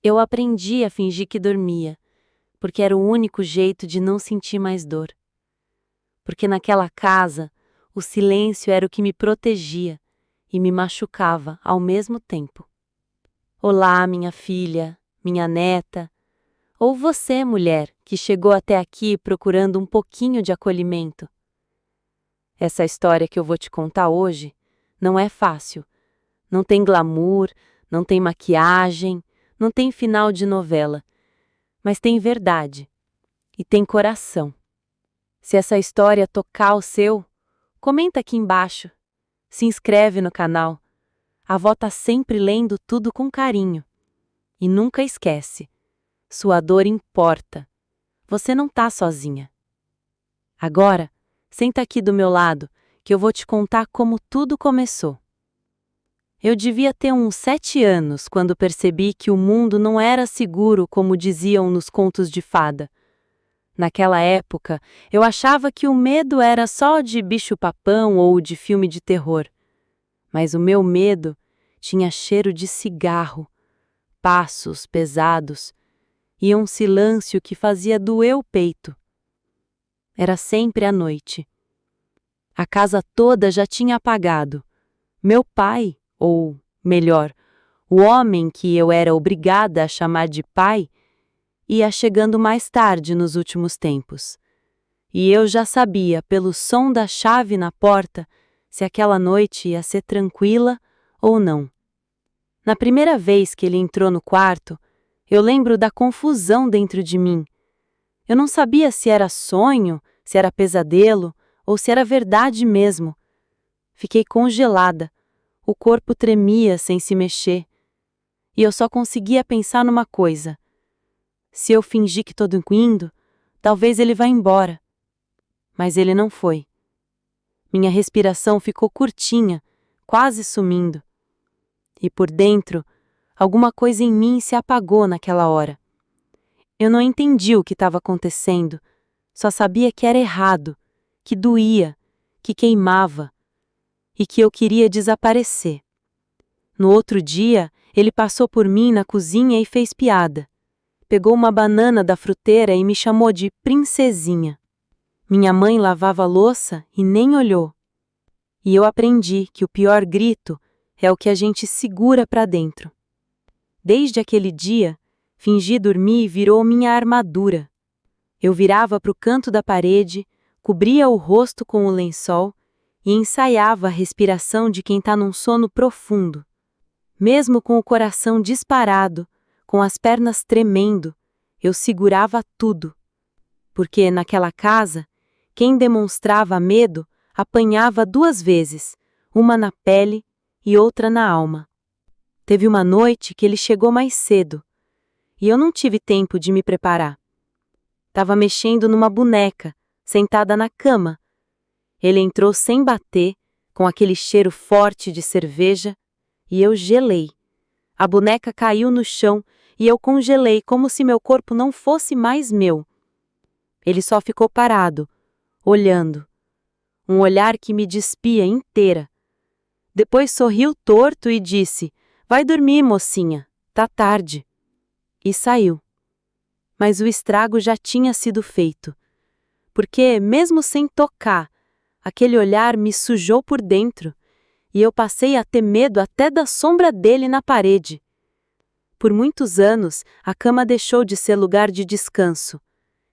Eu aprendi a fingir que dormia, porque era o único jeito de não sentir mais dor. Porque naquela casa, o silêncio era o que me protegia e me machucava ao mesmo tempo. Olá, minha filha, minha neta, ou você, mulher, que chegou até aqui procurando um pouquinho de acolhimento. Essa história que eu vou te contar hoje não é fácil. Não tem glamour, não tem maquiagem, não tem final de novela, mas tem verdade e tem coração. Se essa história tocar o seu, comenta aqui embaixo, se inscreve no canal. A avó tá sempre lendo tudo com carinho. E nunca esquece, sua dor importa. Você não tá sozinha. Agora, senta aqui do meu lado, que eu vou te contar como tudo começou. Eu devia ter uns 7 anos quando percebi que o mundo não era seguro como diziam nos contos de fada. Naquela época, eu achava que o medo era só de bicho-papão ou de filme de terror. Mas o meu medo tinha cheiro de cigarro, passos pesados e um silêncio que fazia doer o peito. Era sempre à noite. A casa toda já tinha apagado. Meu pai, ou melhor, o homem que eu era obrigada a chamar de pai, ia chegando mais tarde nos últimos tempos. E eu já sabia, pelo som da chave na porta, se aquela noite ia ser tranquila ou não. Na primeira vez que ele entrou no quarto, eu lembro da confusão dentro de mim. Eu não sabia se era sonho, se era pesadelo ou se era verdade mesmo. Fiquei congelada, o corpo tremia sem se mexer. E eu só conseguia pensar numa coisa. Se eu fingir que tô dormindo, talvez ele vá embora. Mas ele não foi. Minha respiração ficou curtinha, quase sumindo. E por dentro, alguma coisa em mim se apagou naquela hora. Eu não entendi o que estava acontecendo, só sabia que era errado, que doía, que queimava e que eu queria desaparecer. No outro dia, ele passou por mim na cozinha e fez piada. Pegou uma banana da fruteira e me chamou de princesinha. Minha mãe lavava a louça e nem olhou. E eu aprendi que o pior grito é o que a gente segura para dentro. Desde aquele dia, fingir dormir virou minha armadura. Eu virava para o canto da parede, cobria o rosto com o lençol e ensaiava a respiração de quem está num sono profundo. Mesmo com o coração disparado, com as pernas tremendo, eu segurava tudo. Porque naquela casa, quem demonstrava medo apanhava 2 vezes, uma na pele e outra na alma. Teve uma noite que ele chegou mais cedo, e eu não tive tempo de me preparar. Tava mexendo numa boneca, sentada na cama. Ele entrou sem bater, com aquele cheiro forte de cerveja, e eu gelei. A boneca caiu no chão e eu congelei como se meu corpo não fosse mais meu. Ele só ficou parado, olhando. Um olhar que me despia inteira. Depois sorriu torto e disse: "Vai dormir, mocinha, tá tarde." E saiu. Mas o estrago já tinha sido feito. Porque, mesmo sem tocar, aquele olhar me sujou por dentro, e eu passei a ter medo até da sombra dele na parede. Por muitos anos, a cama deixou de ser lugar de descanso.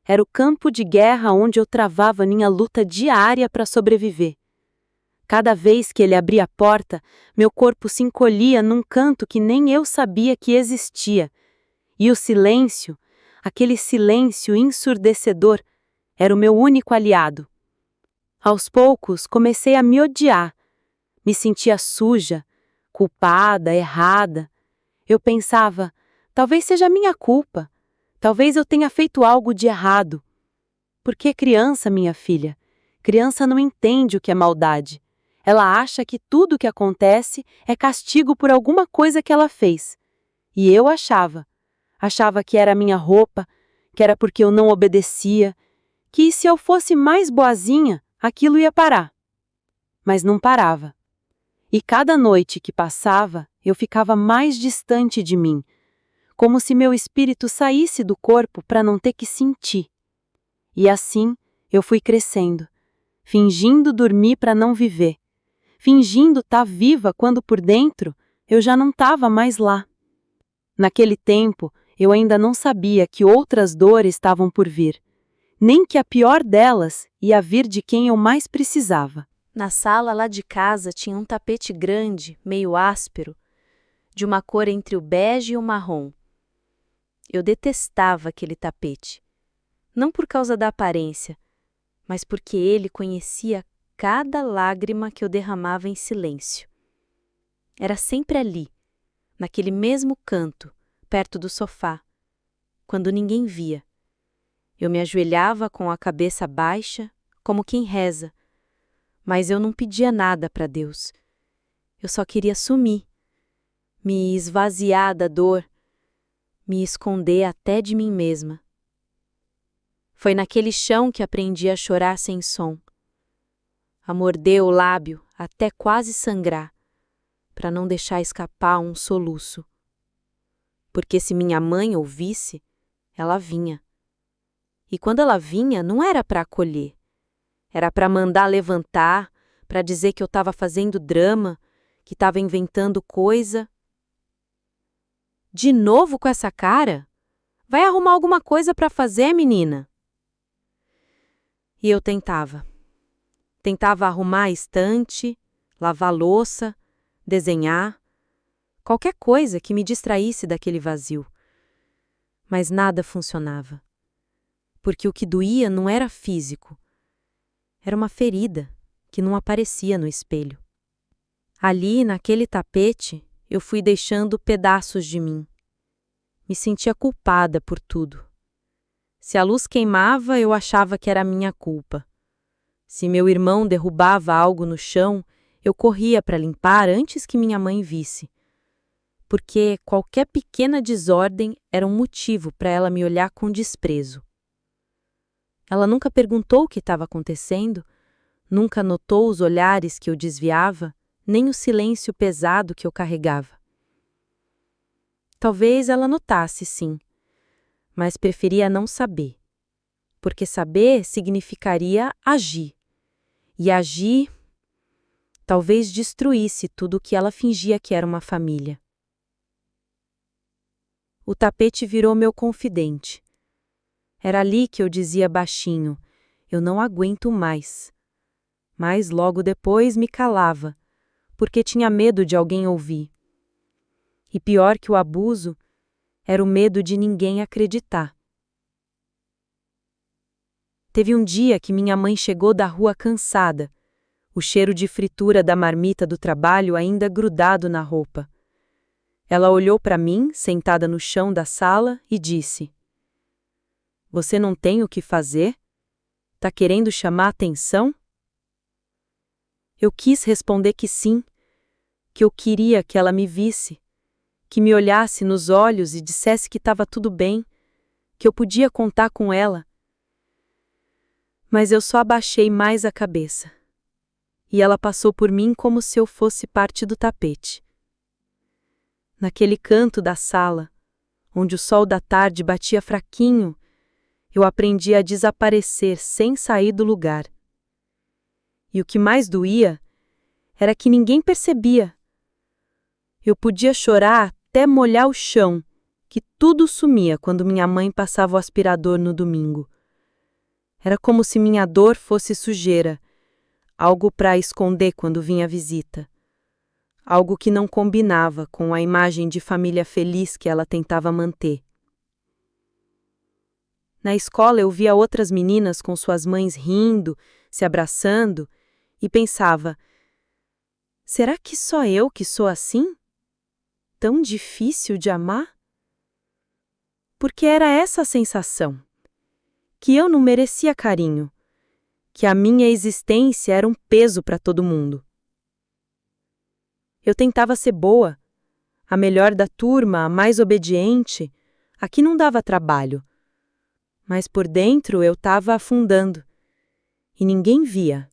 Era o campo de guerra onde eu travava minha luta diária para sobreviver. Cada vez que ele abria a porta, meu corpo se encolhia num canto que nem eu sabia que existia. E o silêncio, aquele silêncio ensurdecedor, era o meu único aliado. Aos poucos, comecei a me odiar. Me sentia suja, culpada, errada. Eu pensava, talvez seja minha culpa. Talvez eu tenha feito algo de errado. Porque criança, minha filha, criança não entende o que é maldade. Ela acha que tudo o que acontece é castigo por alguma coisa que ela fez. E eu achava. Achava que era a minha roupa, que era porque eu não obedecia, que se eu fosse mais boazinha, aquilo ia parar. Mas não parava. E cada noite que passava, eu ficava mais distante de mim, como se meu espírito saísse do corpo para não ter que sentir. E assim eu fui crescendo, fingindo dormir para não viver, fingindo estar viva quando por dentro eu já não estava mais lá. Naquele tempo, eu ainda não sabia que outras dores estavam por vir, nem que a pior delas ia vir de quem eu mais precisava. Na sala lá de casa tinha um tapete grande, meio áspero, de uma cor entre o bege e o marrom. Eu detestava aquele tapete, não por causa da aparência, mas porque ele conhecia cada lágrima que eu derramava em silêncio. Era sempre ali, naquele mesmo canto, perto do sofá, quando ninguém via. Eu me ajoelhava com a cabeça baixa, como quem reza, mas eu não pedia nada para Deus. Eu só queria sumir, me esvaziar da dor, me esconder até de mim mesma. Foi naquele chão que aprendi a chorar sem som, a morder o lábio até quase sangrar, para não deixar escapar um soluço. Porque se minha mãe ouvisse, ela vinha. E quando ela vinha, não era para acolher, era para mandar levantar, para dizer que eu estava fazendo drama, que estava inventando coisa. De novo com essa cara? Vai arrumar alguma coisa para fazer, menina? E eu tentava. Tentava arrumar a estante, lavar louça, desenhar, qualquer coisa que me distraísse daquele vazio. Mas nada funcionava. Porque o que doía não era físico. Era uma ferida que não aparecia no espelho. Ali, naquele tapete, eu fui deixando pedaços de mim. Me sentia culpada por tudo. Se a luz queimava, eu achava que era minha culpa. Se meu irmão derrubava algo no chão, eu corria para limpar antes que minha mãe visse. Porque qualquer pequena desordem era um motivo para ela me olhar com desprezo. Ela nunca perguntou o que estava acontecendo, nunca notou os olhares que eu desviava, nem o silêncio pesado que eu carregava. Talvez ela notasse, sim, mas preferia não saber, porque saber significaria agir. E agir talvez destruísse tudo o que ela fingia que era uma família. O tapete virou meu confidente. Era ali que eu dizia baixinho, eu não aguento mais. Mas logo depois me calava, porque tinha medo de alguém ouvir. E pior que o abuso, era o medo de ninguém acreditar. Teve um dia que minha mãe chegou da rua cansada, o cheiro de fritura da marmita do trabalho ainda grudado na roupa. Ela olhou para mim, sentada no chão da sala, e disse: "Você não tem o que fazer? Tá querendo chamar atenção?" Eu quis responder que sim, que eu queria que ela me visse, que me olhasse nos olhos e dissesse que estava tudo bem, que eu podia contar com ela. Mas eu só abaixei mais a cabeça. E ela passou por mim como se eu fosse parte do tapete. Naquele canto da sala, onde o sol da tarde batia fraquinho, eu aprendi a desaparecer sem sair do lugar. E o que mais doía era que ninguém percebia. Eu podia chorar até molhar o chão, que tudo sumia quando minha mãe passava o aspirador no domingo. Era como se minha dor fosse sujeira, algo para esconder quando vinha visita. Algo que não combinava com a imagem de família feliz que ela tentava manter. Na escola eu via outras meninas com suas mães rindo, se abraçando, e pensava: será que só eu que sou assim? Tão difícil de amar? Porque era essa a sensação. Que eu não merecia carinho. Que a minha existência era um peso para todo mundo. Eu tentava ser boa, a melhor da turma, a mais obediente, a que não dava trabalho. Mas por dentro eu estava afundando. E ninguém via.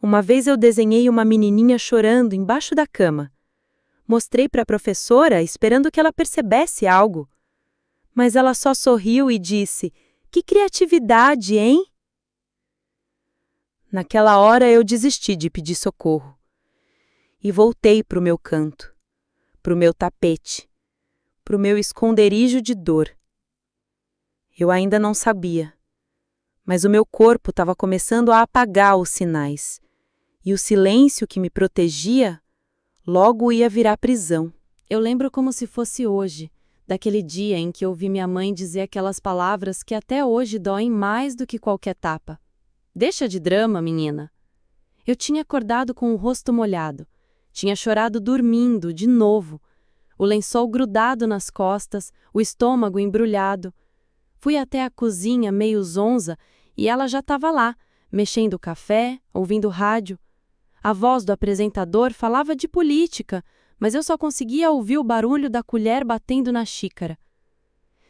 Uma vez eu desenhei uma menininha chorando embaixo da cama. Mostrei para a professora, esperando que ela percebesse algo. Mas ela só sorriu e disse: "Que criatividade, hein?" Naquela hora eu desisti de pedir socorro. E voltei para o meu canto, para o meu tapete, para o meu esconderijo de dor. Eu ainda não sabia, mas o meu corpo estava começando a apagar os sinais, e o silêncio que me protegia logo ia virar prisão. Eu lembro como se fosse hoje, daquele dia em que ouvi minha mãe dizer aquelas palavras que até hoje doem mais do que qualquer tapa. Deixa de drama, menina. Eu tinha acordado com o rosto molhado. Tinha chorado dormindo, de novo. O lençol grudado nas costas, o estômago embrulhado. Fui até a cozinha meio zonza e ela já estava lá, mexendo o café, ouvindo rádio. A voz do apresentador falava de política, mas eu só conseguia ouvir o barulho da colher batendo na xícara.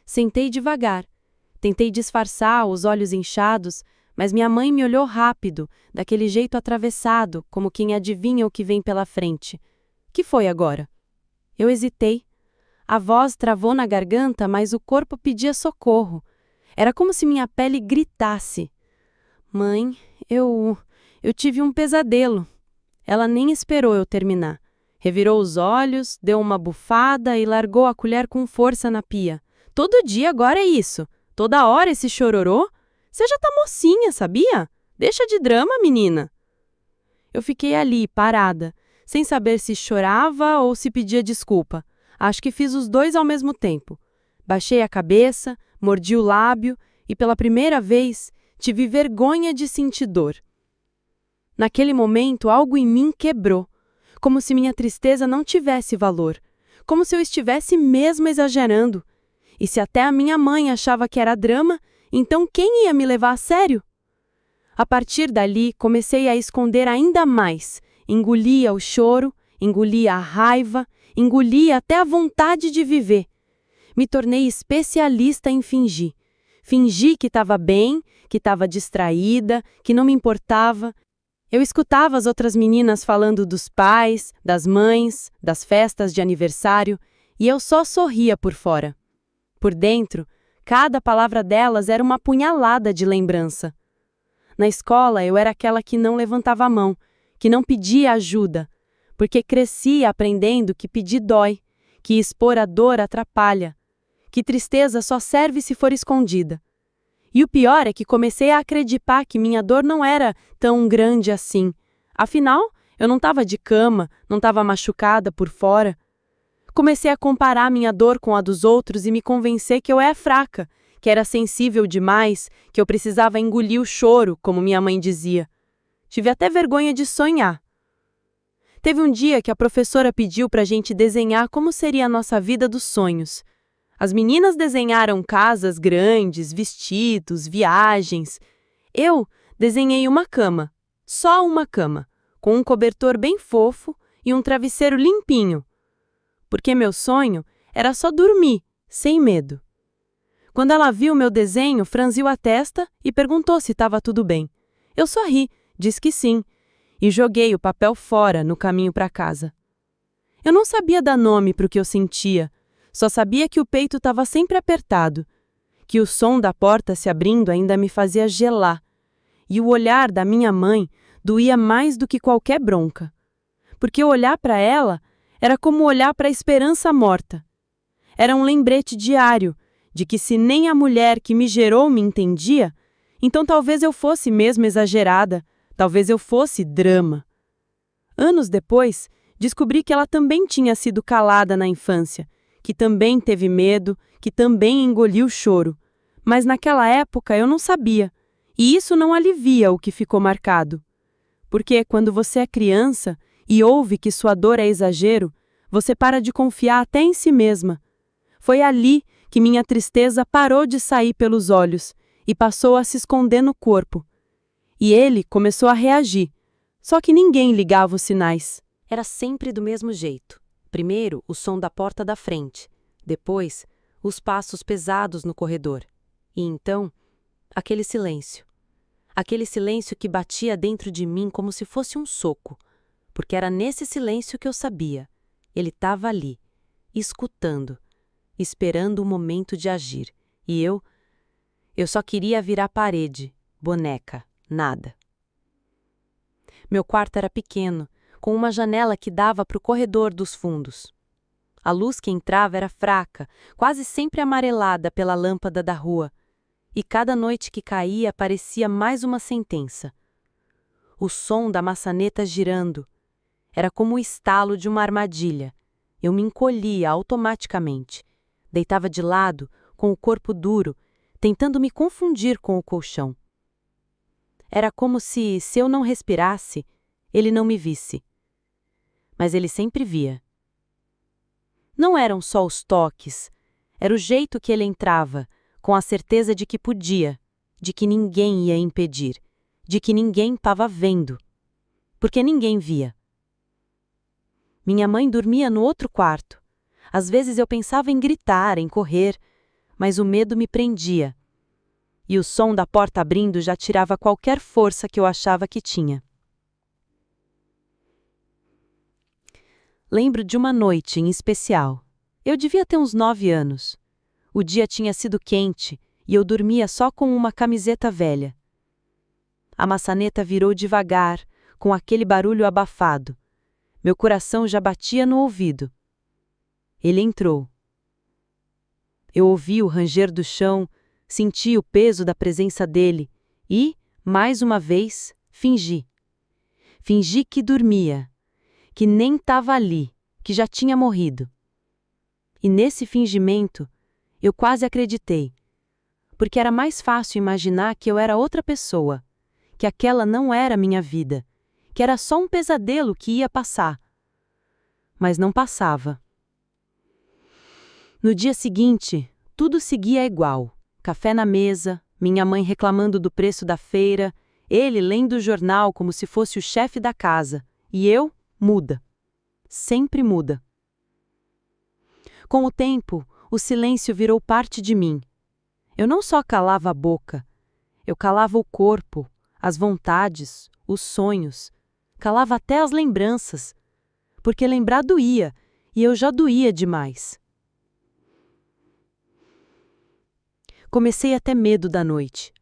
Sentei devagar. Tentei disfarçar os olhos inchados, mas minha mãe me olhou rápido, daquele jeito atravessado, como quem adivinha o que vem pela frente. Que foi agora? Eu hesitei. A voz travou na garganta, mas o corpo pedia socorro. Era como se minha pele gritasse. Mãe, eu tive um pesadelo. Ela nem esperou eu terminar. Revirou os olhos, deu uma bufada e largou a colher com força na pia. Todo dia agora é isso. Toda hora esse chororô? Você já tá mocinha, sabia? Deixa de drama, menina. Eu fiquei ali, parada, sem saber se chorava ou se pedia desculpa. Acho que fiz os dois ao mesmo tempo. Baixei a cabeça, mordi o lábio e, pela primeira vez, tive vergonha de sentir dor. Naquele momento, algo em mim quebrou, como se minha tristeza não tivesse valor, como se eu estivesse mesmo exagerando. E se até a minha mãe achava que era drama, então quem ia me levar a sério? A partir dali, comecei a esconder ainda mais. Engolia o choro, engolia a raiva, engolia até a vontade de viver. Me tornei especialista em fingir. Fingi que estava bem, que estava distraída, que não me importava. Eu escutava as outras meninas falando dos pais, das mães, das festas de aniversário, e eu só sorria por fora. Por dentro, cada palavra delas era uma punhalada de lembrança. Na escola, eu era aquela que não levantava a mão, que não pedia ajuda, porque cresci aprendendo que pedir dói, que expor a dor atrapalha, que tristeza só serve se for escondida. E o pior é que comecei a acreditar que minha dor não era tão grande assim. Afinal, eu não estava de cama, não estava machucada por fora. Comecei a comparar minha dor com a dos outros e me convencer que eu era fraca, que era sensível demais, que eu precisava engolir o choro, como minha mãe dizia. Tive até vergonha de sonhar. Teve um dia que a professora pediu para a gente desenhar como seria a nossa vida dos sonhos. As meninas desenharam casas grandes, vestidos, viagens. Eu desenhei uma cama, só uma cama, com um cobertor bem fofo e um travesseiro limpinho. Porque meu sonho era só dormir, sem medo. Quando ela viu meu desenho, franziu a testa e perguntou se estava tudo bem. Eu sorri, disse que sim, e joguei o papel fora no caminho para casa. Eu não sabia dar nome para o que eu sentia, só sabia que o peito estava sempre apertado, que o som da porta se abrindo ainda me fazia gelar, e o olhar da minha mãe doía mais do que qualquer bronca, porque olhar para ela era como olhar para a esperança morta. Era um lembrete diário de que se nem a mulher que me gerou me entendia, então talvez eu fosse mesmo exagerada, talvez eu fosse drama. Anos depois, descobri que ela também tinha sido calada na infância, que também teve medo, que também engoliu o choro. Mas naquela época eu não sabia, e isso não alivia o que ficou marcado. Porque quando você é criança e ouve que sua dor é exagero, você para de confiar até em si mesma. Foi ali que minha tristeza parou de sair pelos olhos e passou a se esconder no corpo. E ele começou a reagir, só que ninguém ligava os sinais. Era sempre do mesmo jeito. Primeiro, o som da porta da frente. Depois, os passos pesados no corredor. E então, aquele silêncio. Aquele silêncio que batia dentro de mim como se fosse um soco. Porque era nesse silêncio que eu sabia. Ele estava ali, escutando, esperando o momento de agir. E eu só queria virar parede, boneca, nada. Meu quarto era pequeno, com uma janela que dava para o corredor dos fundos. A luz que entrava era fraca, quase sempre amarelada pela lâmpada da rua, e cada noite que caía parecia mais uma sentença. O som da maçaneta girando era como o estalo de uma armadilha. Eu me encolhia automaticamente. Deitava de lado, com o corpo duro, tentando me confundir com o colchão. Era como se eu não respirasse, ele não me visse. Mas ele sempre via. Não eram só os toques, era o jeito que ele entrava, com a certeza de que podia, de que ninguém ia impedir, de que ninguém estava vendo. Porque ninguém via. Minha mãe dormia no outro quarto. Às vezes eu pensava em gritar, em correr, mas o medo me prendia. E o som da porta abrindo já tirava qualquer força que eu achava que tinha. Lembro de uma noite em especial. Eu devia ter uns 9 anos. O dia tinha sido quente e eu dormia só com uma camiseta velha. A maçaneta virou devagar, com aquele barulho abafado. Meu coração já batia no ouvido. Ele entrou. Eu ouvi o ranger do chão, senti o peso da presença dele e, mais uma vez, fingi. Fingi que dormia, que nem estava ali, que já tinha morrido. E nesse fingimento, eu quase acreditei, porque era mais fácil imaginar que eu era outra pessoa, que aquela não era minha vida, que era só um pesadelo que ia passar. Mas não passava. No dia seguinte, tudo seguia igual. Café na mesa, minha mãe reclamando do preço da feira, ele lendo o jornal como se fosse o chefe da casa, e eu, muda. Sempre muda. Com o tempo, o silêncio virou parte de mim. Eu não só calava a boca, eu calava o corpo, as vontades, os sonhos, calava até as lembranças, porque lembrar doía, e eu já doía demais. Comecei a ter medo da noite.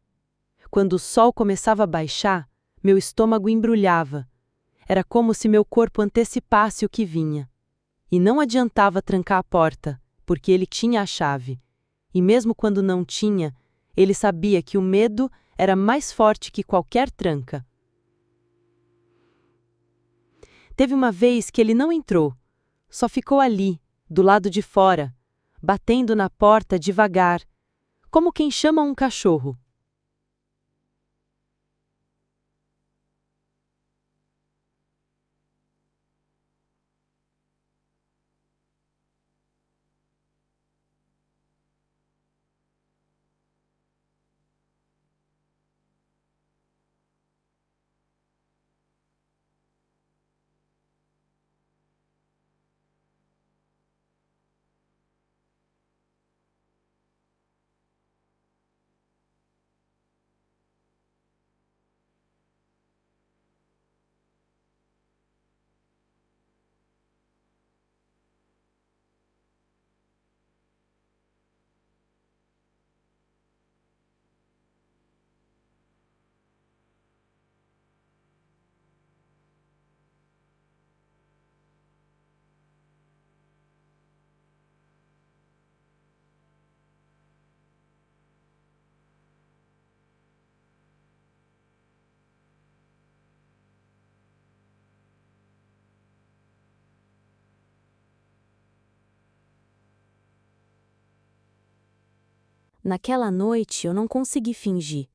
Quando o sol começava a baixar, meu estômago embrulhava. Era como se meu corpo antecipasse o que vinha. E não adiantava trancar a porta, porque ele tinha a chave. E mesmo quando não tinha, ele sabia que o medo era mais forte que qualquer tranca. Teve uma vez que ele não entrou, só ficou ali, do lado de fora, batendo na porta devagar, como quem chama um cachorro. Naquela noite eu não consegui fingir.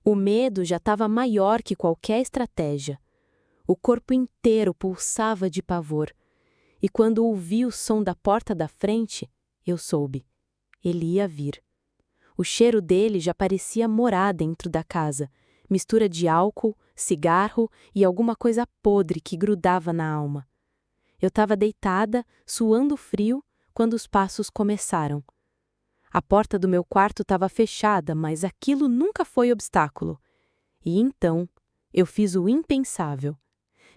O medo já estava maior que qualquer estratégia. O corpo inteiro pulsava de pavor. E quando ouvi o som da porta da frente, eu soube. Ele ia vir. O cheiro dele já parecia morar dentro da casa, mistura de álcool, cigarro e alguma coisa podre que grudava na alma. Eu estava deitada, suando frio, quando os passos começaram. A porta do meu quarto estava fechada, mas aquilo nunca foi obstáculo. E então, eu fiz o impensável.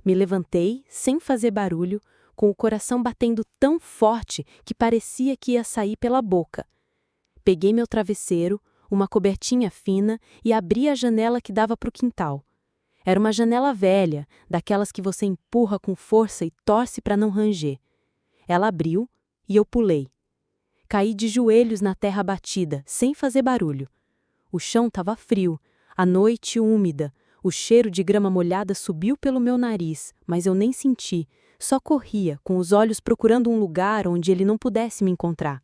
Me levantei, sem fazer barulho, com o coração batendo tão forte que parecia que ia sair pela boca. Peguei meu travesseiro, uma cobertinha fina e abri a janela que dava para o quintal. Era uma janela velha, daquelas que você empurra com força e torce para não ranger. Ela abriu e eu pulei. Caí de joelhos na terra batida, sem fazer barulho. O chão estava frio, a noite úmida, o cheiro de grama molhada subiu pelo meu nariz, mas eu nem senti, só corria, com os olhos procurando um lugar onde ele não pudesse me encontrar.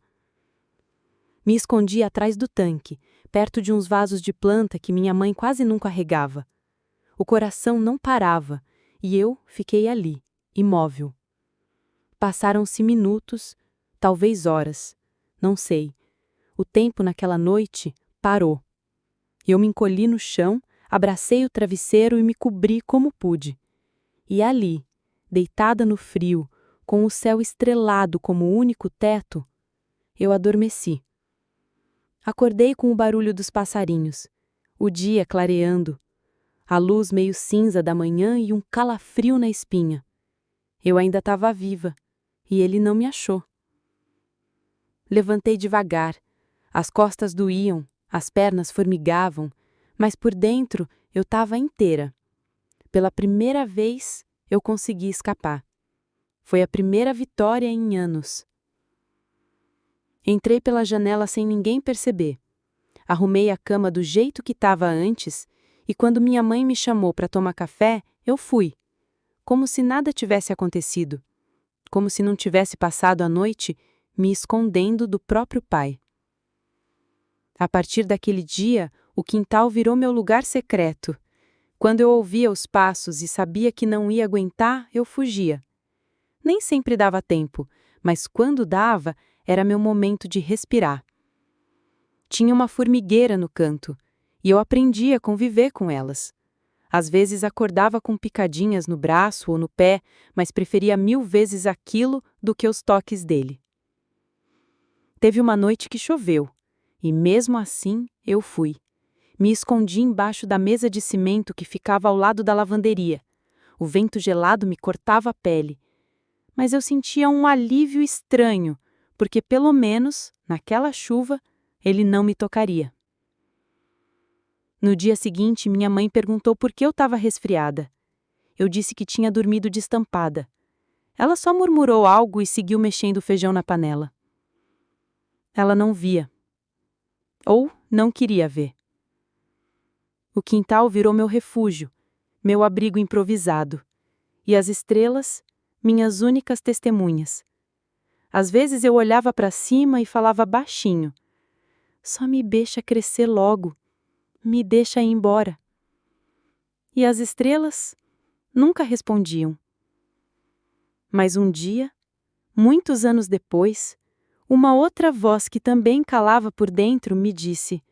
Me escondi atrás do tanque, perto de uns vasos de planta que minha mãe quase nunca regava. O coração não parava, e eu fiquei ali, imóvel. Passaram-se minutos, talvez horas, não sei. O tempo naquela noite parou. Eu me encolhi no chão, abracei o travesseiro e me cobri como pude. E ali, deitada no frio, com o céu estrelado como único teto, eu adormeci. Acordei com o barulho dos passarinhos, o dia clareando, a luz meio cinza da manhã e um calafrio na espinha. Eu ainda estava viva, e ele não me achou. Levantei devagar, as costas doíam, as pernas formigavam, mas por dentro eu estava inteira. Pela primeira vez, eu consegui escapar. Foi a primeira vitória em anos. Entrei pela janela sem ninguém perceber. Arrumei a cama do jeito que estava antes, e quando minha mãe me chamou para tomar café, eu fui. Como se nada tivesse acontecido. Como se não tivesse passado a noite me escondendo do próprio pai. A partir daquele dia, o quintal virou meu lugar secreto. Quando eu ouvia os passos e sabia que não ia aguentar, eu fugia. Nem sempre dava tempo, mas quando dava, era meu momento de respirar. Tinha uma formigueira no canto, e eu aprendi a conviver com elas. Às vezes acordava com picadinhas no braço ou no pé, mas preferia 1000 vezes aquilo do que os toques dele. Teve uma noite que choveu, e mesmo assim eu fui. Me escondi embaixo da mesa de cimento que ficava ao lado da lavanderia. O vento gelado me cortava a pele. Mas eu sentia um alívio estranho, porque pelo menos, naquela chuva, ele não me tocaria. No dia seguinte, minha mãe perguntou por que eu estava resfriada. Eu disse que tinha dormido destampada. Ela só murmurou algo e seguiu mexendo o feijão na panela. Ela não via. Ou não queria ver. O quintal virou meu refúgio, meu abrigo improvisado. E as estrelas, minhas únicas testemunhas. Às vezes eu olhava para cima e falava baixinho. Só me deixa crescer logo. Me deixa ir embora. E as estrelas nunca respondiam. Mas um dia, muitos anos depois, uma outra voz que também calava por dentro me disse: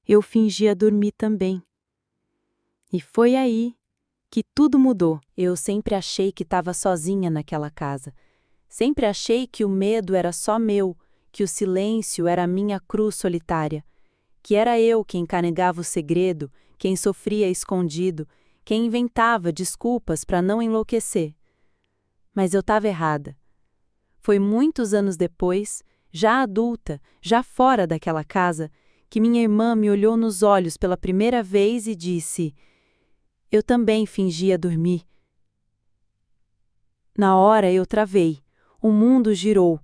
eu fingia dormir também. E foi aí que tudo mudou. Eu sempre achei que estava sozinha naquela casa. Sempre achei que o medo era só meu, que o silêncio era a minha cruz solitária, que era eu quem carregava o segredo, quem sofria escondido, quem inventava desculpas para não enlouquecer. Mas eu estava errada. Foi muitos anos depois, já adulta, já fora daquela casa, que minha irmã me olhou nos olhos pela primeira vez e disse: eu também fingia dormir. Na hora eu travei, o mundo girou,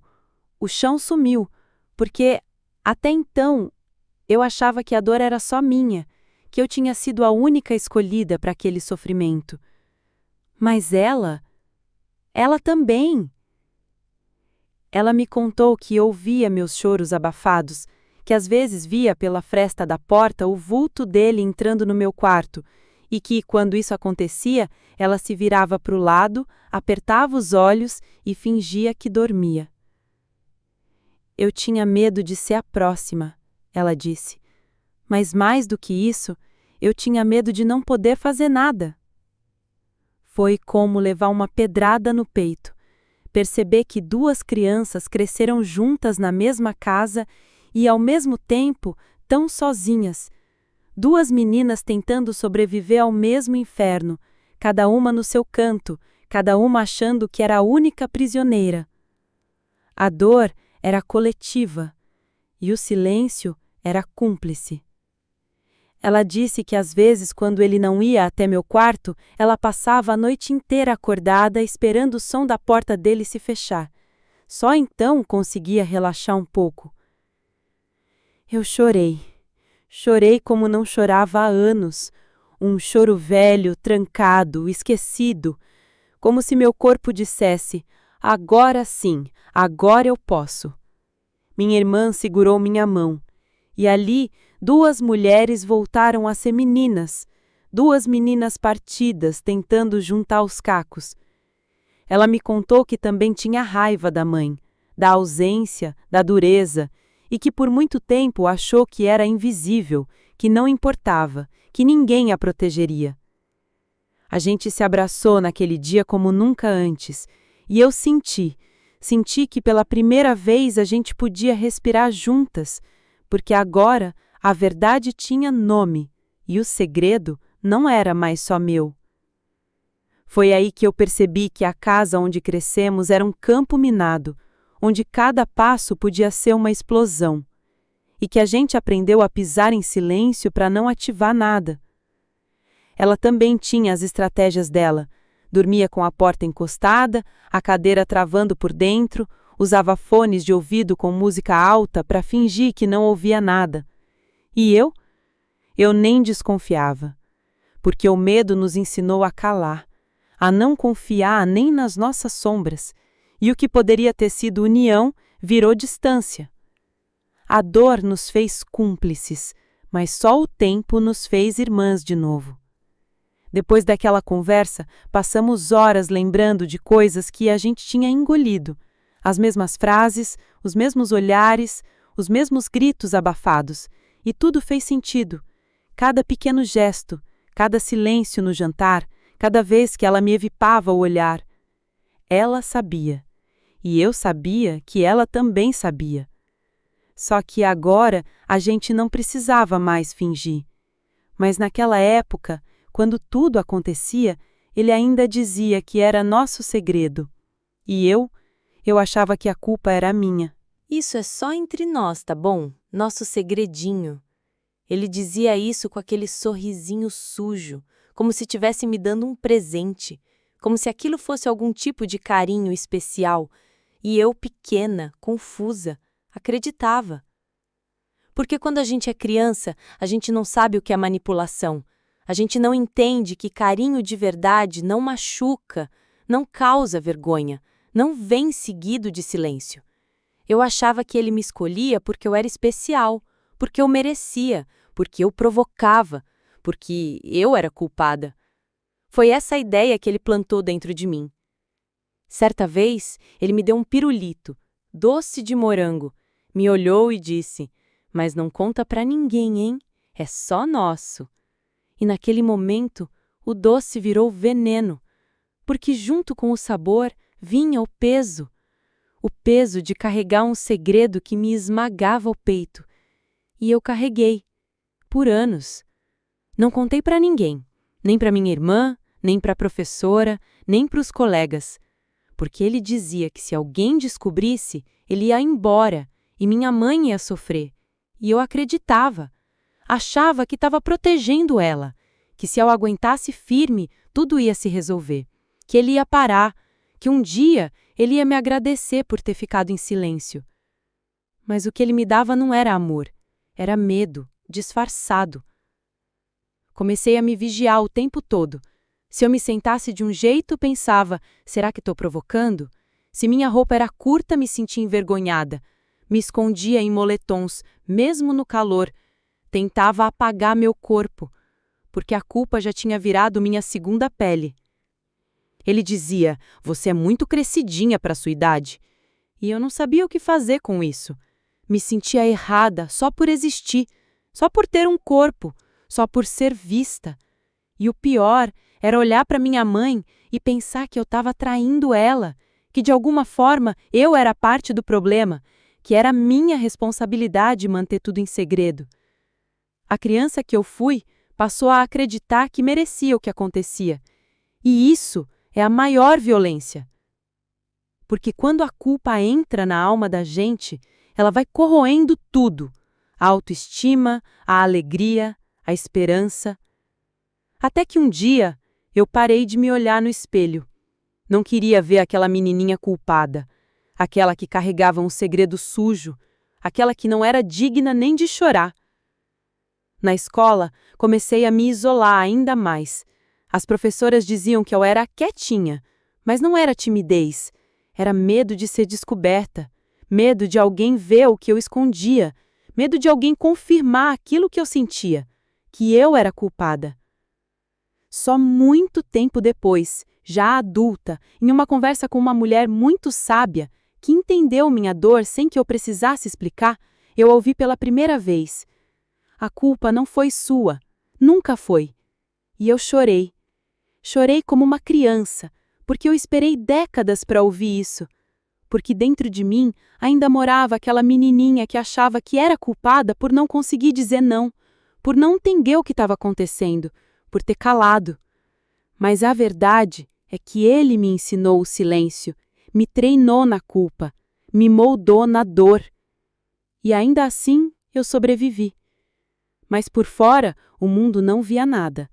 o chão sumiu, porque, até então, eu achava que a dor era só minha, que eu tinha sido a única escolhida para aquele sofrimento. Mas ela também. Ela me contou que ouvia meus choros abafados, que às vezes via pela fresta da porta o vulto dele entrando no meu quarto, e que, quando isso acontecia, ela se virava para o lado, apertava os olhos e fingia que dormia. Eu tinha medo de ser a próxima, ela disse. Mas mais do que isso, eu tinha medo de não poder fazer nada. Foi como levar uma pedrada no peito. Perceber que 2 crianças cresceram juntas na mesma casa e, ao mesmo tempo, tão sozinhas. 2 meninas tentando sobreviver ao mesmo inferno, cada uma no seu canto, cada uma achando que era a única prisioneira. A dor era coletiva e o silêncio era cúmplice. Ela disse que às vezes, quando ele não ia até meu quarto, ela passava a noite inteira acordada esperando o som da porta dele se fechar. Só então conseguia relaxar um pouco. Eu chorei. Chorei como não chorava há anos. Um choro velho, trancado, esquecido. Como se meu corpo dissesse: agora sim, agora eu posso. Minha irmã segurou minha mão. E ali, 2 mulheres voltaram a ser meninas. 2 meninas partidas, tentando juntar os cacos. Ela me contou que também tinha raiva da mãe, da ausência, da dureza, e que por muito tempo achou que era invisível, que não importava, que ninguém a protegeria. A gente se abraçou naquele dia como nunca antes, e eu senti que pela primeira vez a gente podia respirar juntas, porque agora a verdade tinha nome, e o segredo não era mais só meu. Foi aí que eu percebi que a casa onde crescemos era um campo minado, onde cada passo podia ser uma explosão, e que a gente aprendeu a pisar em silêncio para não ativar nada. Ela também tinha as estratégias dela. Dormia com a porta encostada, a cadeira travando por dentro, usava fones de ouvido com música alta para fingir que não ouvia nada. E eu? Eu nem desconfiava, porque o medo nos ensinou a calar, a não confiar nem nas nossas sombras, e o que poderia ter sido união virou distância. A dor nos fez cúmplices, mas só o tempo nos fez irmãs de novo. Depois daquela conversa, passamos horas lembrando de coisas que a gente tinha engolido. As mesmas frases, os mesmos olhares, os mesmos gritos abafados. E tudo fez sentido. Cada pequeno gesto, cada silêncio no jantar, cada vez que ela me evitava o olhar. Ela sabia. E eu sabia que ela também sabia. Só que agora a gente não precisava mais fingir. Mas naquela época, quando tudo acontecia, ele ainda dizia que era nosso segredo. E eu achava que a culpa era minha. Isso é só entre nós, tá bom? Nosso segredinho. Ele dizia isso com aquele sorrisinho sujo, como se estivesse me dando um presente, como se aquilo fosse algum tipo de carinho especial. E eu, pequena, confusa, acreditava. Porque quando a gente é criança, a gente não sabe o que é manipulação. A gente não entende que carinho de verdade não machuca, não causa vergonha, não vem seguido de silêncio. Eu achava que ele me escolhia porque eu era especial, porque eu merecia, porque eu provocava, porque eu era culpada. Foi essa a ideia que ele plantou dentro de mim. Certa vez, ele me deu um pirulito, doce de morango, me olhou e disse: "Mas não conta pra ninguém, hein? É só nosso." E naquele momento, o doce virou veneno, porque junto com o sabor vinha o peso de carregar um segredo que me esmagava o peito. E eu carreguei, por anos. Não contei para ninguém, nem para minha irmã, nem para a professora, nem para os colegas, porque ele dizia que se alguém descobrisse, ele ia embora e minha mãe ia sofrer. E eu acreditava. Achava que estava protegendo ela, que se eu aguentasse firme, tudo ia se resolver, que ele ia parar, que um dia ele ia me agradecer por ter ficado em silêncio. Mas o que ele me dava não era amor, era medo, disfarçado. Comecei a me vigiar o tempo todo. Se eu me sentasse de um jeito, pensava: será que estou provocando? Se minha roupa era curta, me sentia envergonhada. Me escondia em moletons, mesmo no calor. Tentava apagar meu corpo, porque a culpa já tinha virado minha segunda pele. Ele dizia: "Você é muito crescidinha para sua idade." E eu não sabia o que fazer com isso. Me sentia errada só por existir, só por ter um corpo, só por ser vista. E o pior era olhar para minha mãe e pensar que eu estava traindo ela, que de alguma forma eu era parte do problema, que era minha responsabilidade manter tudo em segredo. A criança que eu fui passou a acreditar que merecia o que acontecia. E isso é a maior violência. Porque quando a culpa entra na alma da gente, ela vai corroendo tudo: a autoestima, a alegria, a esperança. Até que um dia eu parei de me olhar no espelho. Não queria ver aquela menininha culpada, aquela que carregava um segredo sujo, aquela que não era digna nem de chorar. Na escola, comecei a me isolar ainda mais. As professoras diziam que eu era quietinha, mas não era timidez, era medo de ser descoberta, medo de alguém ver o que eu escondia, medo de alguém confirmar aquilo que eu sentia, que eu era culpada. Só muito tempo depois, já adulta, em uma conversa com uma mulher muito sábia, que entendeu minha dor sem que eu precisasse explicar, eu ouvi pela primeira vez: a culpa não foi sua, nunca foi. E eu chorei. Chorei como uma criança, porque eu esperei décadas para ouvir isso. Porque dentro de mim ainda morava aquela menininha que achava que era culpada por não conseguir dizer não, por não entender o que estava acontecendo, por ter calado. Mas a verdade é que ele me ensinou o silêncio, me treinou na culpa, me moldou na dor. E ainda assim eu sobrevivi. Mas por fora, o mundo não via nada.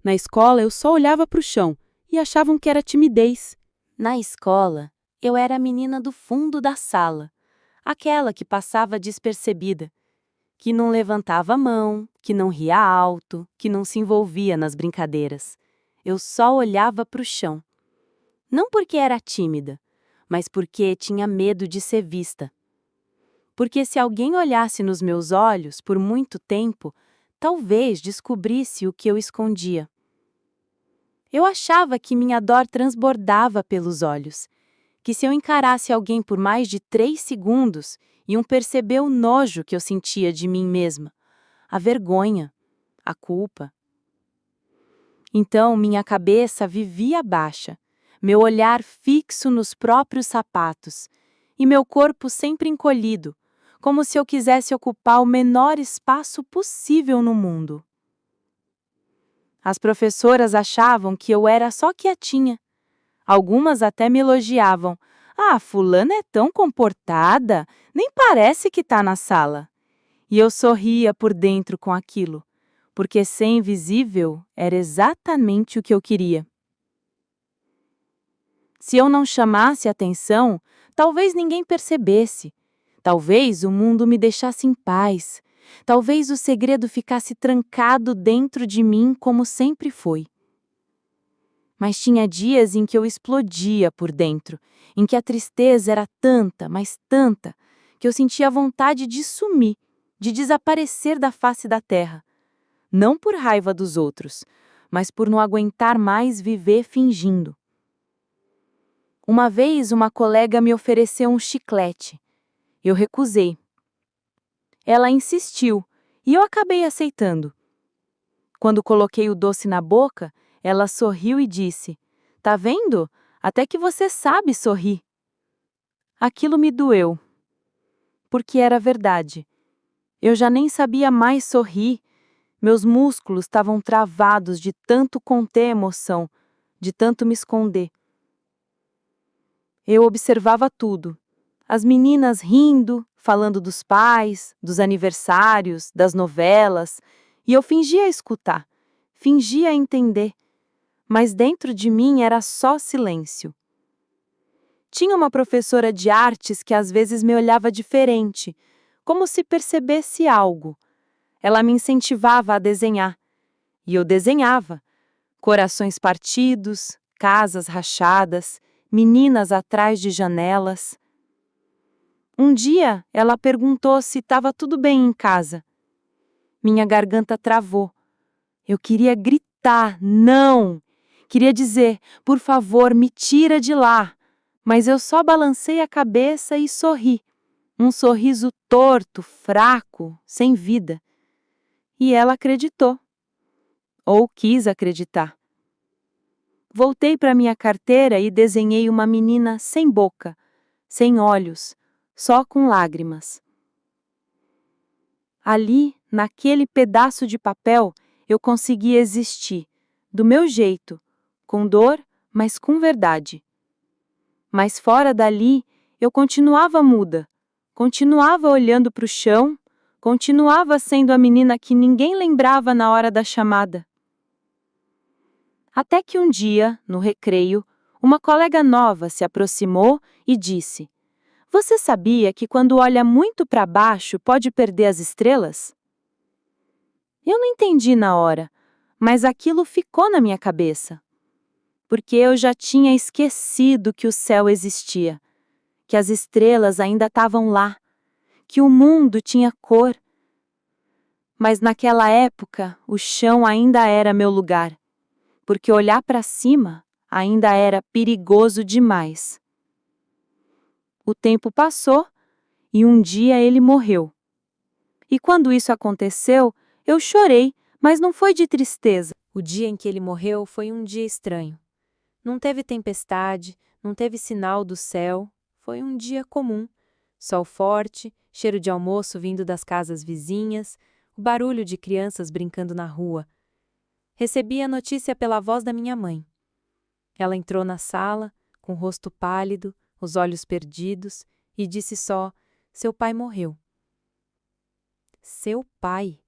Na escola, eu só olhava para o chão e achavam que era timidez. Na escola, eu era a menina do fundo da sala, aquela que passava despercebida, que não levantava a mão, que não ria alto, que não se envolvia nas brincadeiras. Eu só olhava para o chão. Não porque era tímida, mas porque tinha medo de ser vista. Porque se alguém olhasse nos meus olhos por muito tempo, talvez descobrisse o que eu escondia. Eu achava que minha dor transbordava pelos olhos, que se eu encarasse alguém por mais de 3 segundos, iam perceber o nojo que eu sentia de mim mesma, a vergonha, a culpa. Então minha cabeça vivia baixa, meu olhar fixo nos próprios sapatos, e meu corpo sempre encolhido, como se eu quisesse ocupar o menor espaço possível no mundo. As professoras achavam que eu era só quietinha. Algumas até me elogiavam. Ah, fulana é tão comportada, nem parece que tá na sala. E eu sorria por dentro com aquilo, porque ser invisível era exatamente o que eu queria. Se eu não chamasse atenção, talvez ninguém percebesse. Talvez o mundo me deixasse em paz. Talvez o segredo ficasse trancado dentro de mim como sempre foi. Mas tinha dias em que eu explodia por dentro, em que a tristeza era tanta, mas tanta, que eu sentia vontade de sumir, de desaparecer da face da terra. Não por raiva dos outros, mas por não aguentar mais viver fingindo. Uma vez uma colega me ofereceu um chiclete. Eu recusei. Ela insistiu e eu acabei aceitando. Quando coloquei o doce na boca, ela sorriu e disse: "Tá vendo? Até que você sabe sorrir." Aquilo me doeu, porque era verdade. Eu já nem sabia mais sorrir. Meus músculos estavam travados de tanto conter emoção, de tanto me esconder. Eu observava tudo. As meninas rindo, falando dos pais, dos aniversários, das novelas, e eu fingia escutar, fingia entender, mas dentro de mim era só silêncio. Tinha uma professora de artes que às vezes me olhava diferente, como se percebesse algo. Ela me incentivava a desenhar, e eu desenhava. Corações partidos, casas rachadas, meninas atrás de janelas. Um dia, ela perguntou se estava tudo bem em casa. Minha garganta travou. Eu queria gritar, não! Queria dizer, por favor, me tira de lá. Mas eu só balancei a cabeça e sorri. Um sorriso torto, fraco, sem vida. E ela acreditou. Ou quis acreditar. Voltei para minha carteira e desenhei uma menina sem boca, sem olhos, só com lágrimas. Ali, naquele pedaço de papel, eu consegui existir, do meu jeito, com dor, mas com verdade. Mas fora dali, eu continuava muda, continuava olhando para o chão, continuava sendo a menina que ninguém lembrava na hora da chamada. Até que um dia, no recreio, uma colega nova se aproximou e disse: "Você sabia que quando olha muito para baixo pode perder as estrelas?" Eu não entendi na hora, mas aquilo ficou na minha cabeça, porque eu já tinha esquecido que o céu existia, que as estrelas ainda estavam lá, que o mundo tinha cor. Mas naquela época, o chão ainda era meu lugar, porque olhar para cima ainda era perigoso demais. O tempo passou e um dia ele morreu. E quando isso aconteceu, eu chorei, mas não foi de tristeza. O dia em que ele morreu foi um dia estranho. Não teve tempestade, não teve sinal do céu, foi um dia comum. Sol forte, cheiro de almoço vindo das casas vizinhas, o barulho de crianças brincando na rua. Recebi a notícia pela voz da minha mãe. Ela entrou na sala, com o rosto pálido, os olhos perdidos, e disse só: "Seu pai morreu." Seu pai.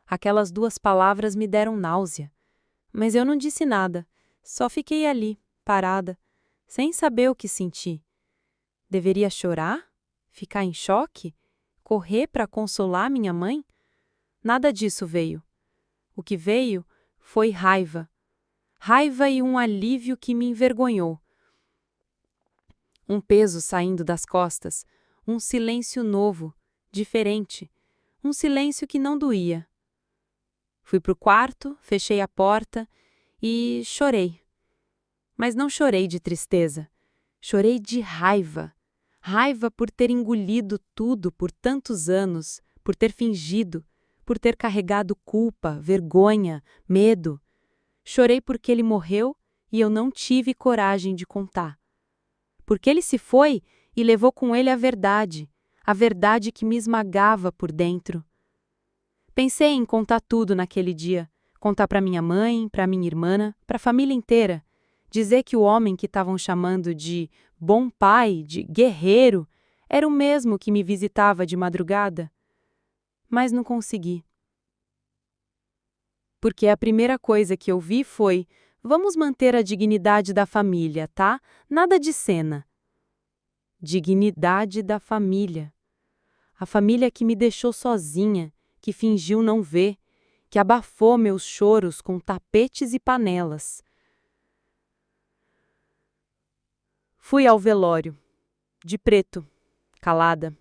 Aquelas duas palavras me deram náusea. Mas eu não disse nada, só fiquei ali, parada, sem saber o que senti. Deveria chorar? Ficar em choque? Correr para consolar minha mãe? Nada disso veio. O que veio foi raiva. Raiva e um alívio que me envergonhou. Um peso saindo das costas, um silêncio novo, diferente, um silêncio que não doía. Fui para o quarto, fechei a porta e chorei. Mas não chorei de tristeza, chorei de raiva. Raiva por ter engolido tudo por tantos anos, por ter fingido, por ter carregado culpa, vergonha, medo. Chorei porque ele morreu e eu não tive coragem de contar. Porque ele se foi e levou com ele a verdade que me esmagava por dentro. Pensei em contar tudo naquele dia, contar para minha mãe, para minha irmã, para a família inteira, dizer que o homem que estavam chamando de bom pai, de guerreiro, era o mesmo que me visitava de madrugada. Mas não consegui. Porque a primeira coisa que eu vi foi: vamos manter a dignidade da família, tá? Nada de cena. Dignidade da família. A família que me deixou sozinha, que fingiu não ver, que abafou meus choros com tapetes e panelas. Fui ao velório, de preto, calada.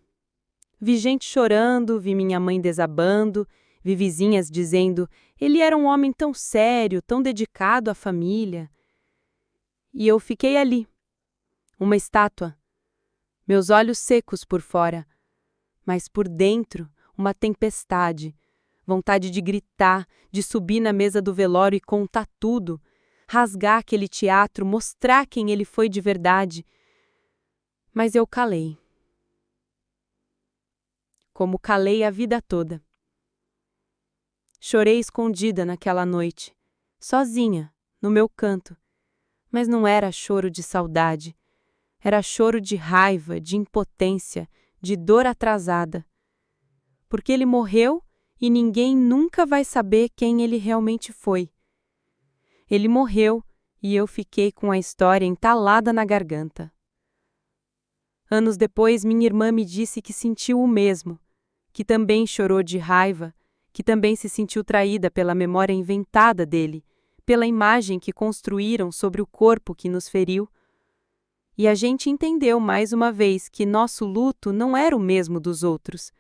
Vi gente chorando, vi minha mãe desabando, vi vizinhas dizendo: ele era um homem tão sério, tão dedicado à família. E eu fiquei ali, uma estátua, meus olhos secos por fora, mas por dentro uma tempestade, vontade de gritar, de subir na mesa do velório e contar tudo, rasgar aquele teatro, mostrar quem ele foi de verdade. Mas eu calei. Como calei a vida toda. Chorei escondida naquela noite, sozinha, no meu canto. Mas não era choro de saudade. Era choro de raiva, de impotência, de dor atrasada. Porque ele morreu e ninguém nunca vai saber quem ele realmente foi. Ele morreu e eu fiquei com a história entalada na garganta. Anos depois, minha irmã me disse que sentiu o mesmo, que também chorou de raiva, que também se sentiu traída pela memória inventada dele, pela imagem que construíram sobre o corpo que nos feriu. E a gente entendeu mais uma vez que nosso luto não era o mesmo dos outros.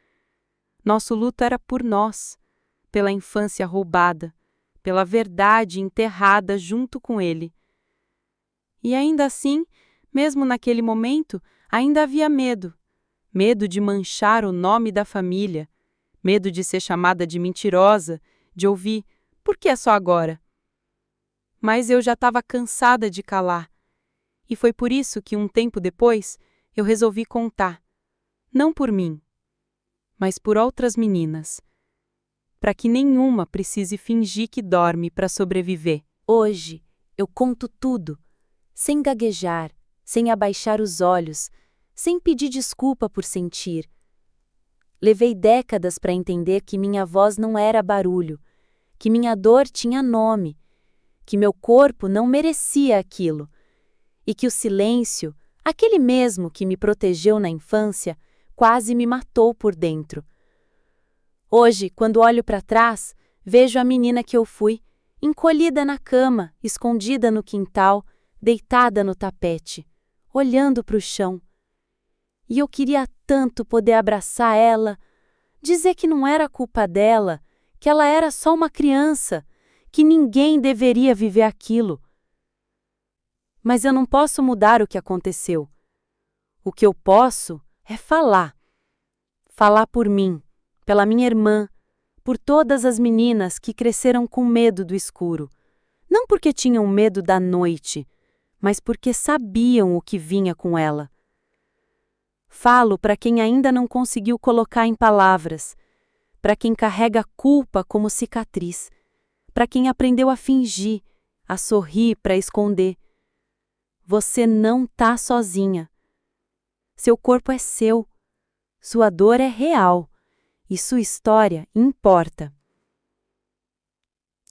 Nosso luto era por nós, pela infância roubada, pela verdade enterrada junto com ele. E ainda assim, mesmo naquele momento, ainda havia medo. Medo de manchar o nome da família, medo de ser chamada de mentirosa, de ouvir: por que é só agora? Mas eu já estava cansada de calar. E foi por isso que, um tempo depois, eu resolvi contar. Não por mim, mas por outras meninas. Para que nenhuma precise fingir que dorme para sobreviver. Hoje, eu conto tudo, sem gaguejar, sem abaixar os olhos, sem pedir desculpa por sentir. Levei décadas para entender que minha voz não era barulho, que minha dor tinha nome, que meu corpo não merecia aquilo, e que o silêncio, aquele mesmo que me protegeu na infância, quase me matou por dentro. Hoje, quando olho para trás, vejo a menina que eu fui, encolhida na cama, escondida no quintal, deitada no tapete, olhando para o chão. E eu queria tanto poder abraçar ela, dizer que não era culpa dela, que ela era só uma criança, que ninguém deveria viver aquilo. Mas eu não posso mudar o que aconteceu. O que eu posso é falar. Falar por mim, pela minha irmã, por todas as meninas que cresceram com medo do escuro. Não porque tinham medo da noite, mas porque sabiam o que vinha com ela. Falo para quem ainda não conseguiu colocar em palavras, para quem carrega a culpa como cicatriz, para quem aprendeu a fingir, a sorrir para esconder. Você não tá sozinha. Seu corpo é seu, sua dor é real e sua história importa.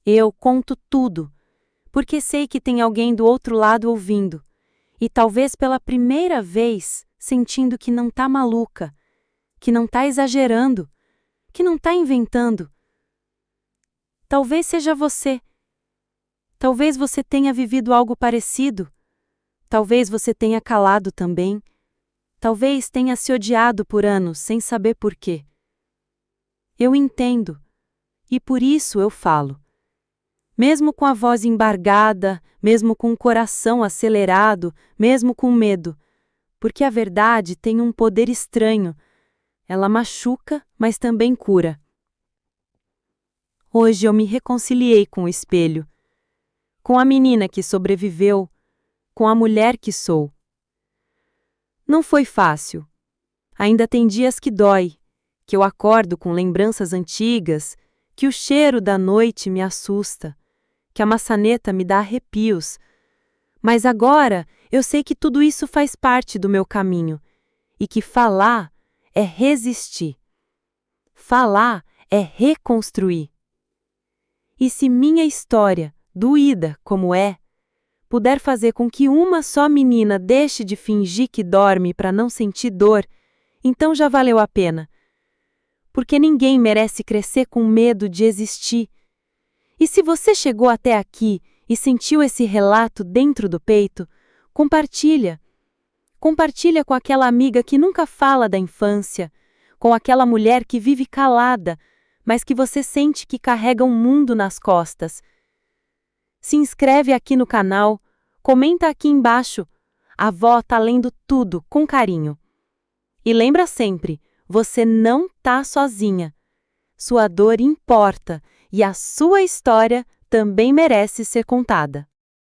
Eu conto tudo, porque sei que tem alguém do outro lado ouvindo, e talvez pela primeira vez sentindo que não tá maluca, que não tá exagerando, que não tá inventando. Talvez seja você. Talvez você tenha vivido algo parecido. Talvez você tenha calado também. Talvez tenha se odiado por anos sem saber por quê. Eu entendo, e por isso eu falo. Mesmo com a voz embargada, mesmo com o coração acelerado, mesmo com medo, porque a verdade tem um poder estranho. Ela machuca, mas também cura. Hoje eu me reconciliei com o espelho, com a menina que sobreviveu, com a mulher que sou. Não foi fácil. Ainda tem dias que dói, que eu acordo com lembranças antigas, que o cheiro da noite me assusta, que a maçaneta me dá arrepios. Mas agora eu sei que tudo isso faz parte do meu caminho e que falar é resistir. Falar é reconstruir. E se minha história, doída como é, puder fazer com que uma só menina deixe de fingir que dorme para não sentir dor, então já valeu a pena. Porque ninguém merece crescer com medo de existir. E se você chegou até aqui e sentiu esse relato dentro do peito, compartilha. Compartilha com aquela amiga que nunca fala da infância, com aquela mulher que vive calada, mas que você sente que carrega um mundo nas costas. Se inscreve aqui no canal, comenta aqui embaixo. A avó tá lendo tudo com carinho. E lembra sempre, você não tá sozinha. Sua dor importa e a sua história também merece ser contada.